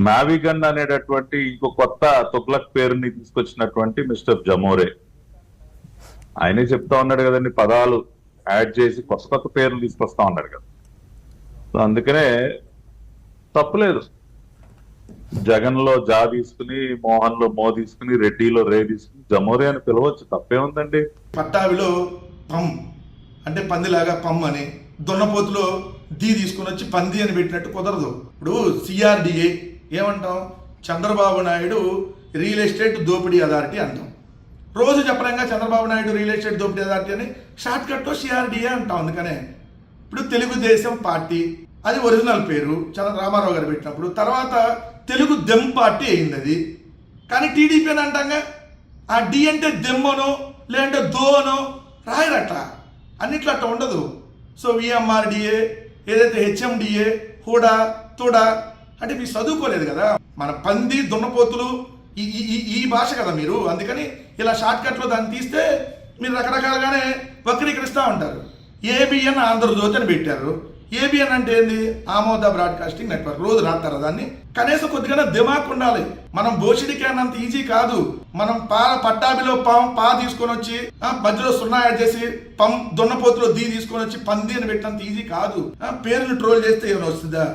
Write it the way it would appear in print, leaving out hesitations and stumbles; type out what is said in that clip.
మావిగన్ అనేటటువంటి ఇంకో కొత్త తుగ్లక్ పేరుని తీసుకొచ్చినటువంటి మిస్టర్ జమోరే ఆయనే చెప్తా ఉన్నాడు కదండి, పదాలు యాడ్ చేసి కొత్త కొత్త పేర్లు తీసుకొస్తా ఉన్నాడు కదా. సో అందుకనే తప్పులేదు. జగన్ లో జా తీసుకుని, మోహన్ లో మో తీసుకుని, రెడ్డిలో రే తీసుకుని జమోరే అని పిలవచ్చు, తప్పే ఉందండి. పట్టాభిలో పమ్ అంటే పందిలాగా పమ్ అని, దున్నపోతులో దీ తీసుకుని వచ్చి పంది అని పెట్టినట్టు కుదరదు. ఇప్పుడు సిఆర్డిఏ ఏమంటాం, చంద్రబాబు నాయుడు రియల్ ఎస్టేట్ దోపిడీ అథారిటీ అంటాం. రోజు చెప్పలేంగా చంద్రబాబు నాయుడు రియల్ ఎస్టేట్ దోపిడీ అథారిటీ అని, షార్ట్ కట్లో సిఆర్డిఏ అంటాం. అందుకనే ఇప్పుడు తెలుగుదేశం పార్టీ అది ఒరిజినల్ పేరు రామారావు గారు పెట్టినప్పుడు, తర్వాత తెలుగు దెమ్ పార్టీ అయింది అది. కానీ టీడీపీ అని అంటాంగా, ఆ డి అంటే దెమ్మనో లేదంటే దోనో రాయరట్లా, అన్నిట్లో అట్లా ఉండదు. సో విఎంఆర్డిఏ, ఏదైతే హెచ్ఎండిఏ, హుడా తుడా అంటే మీరు చదువుకోలేదు కదా. మన పంది దున్నపోతులు ఈ భాష కదా మీరు, అందుకని ఇలా షార్ట్ కట్లో దాన్ని తీస్తే మీరు రకరకాలుగానే వక్రీకరిస్తూ ఉంటారు. ఏబిఎన్ ఆంధ్రజ్యోతి అని పెట్టారు. ఏబిఎన్ అంటే ఏంది, ఆమోద బ్రాడ్కాస్టింగ్ నెట్వర్క్. రోజు రాస్తారా దాన్ని? కనీసం కొద్దిగా దిమాక్ ఉండాలి. మనం బోషిడికి అన్నంత ఈజీ కాదు. మనం పట్టాభిలో పా తీసుకొని వచ్చి మధ్యలో సున్నా యాడ్ చేసి దున్నపోతులో దీ తీసుకొని వచ్చి పంది అని పెట్టినంత ఈజీ కాదు. పేరుని ట్రోల్ చేస్తే ఏమైనా వస్తుందా?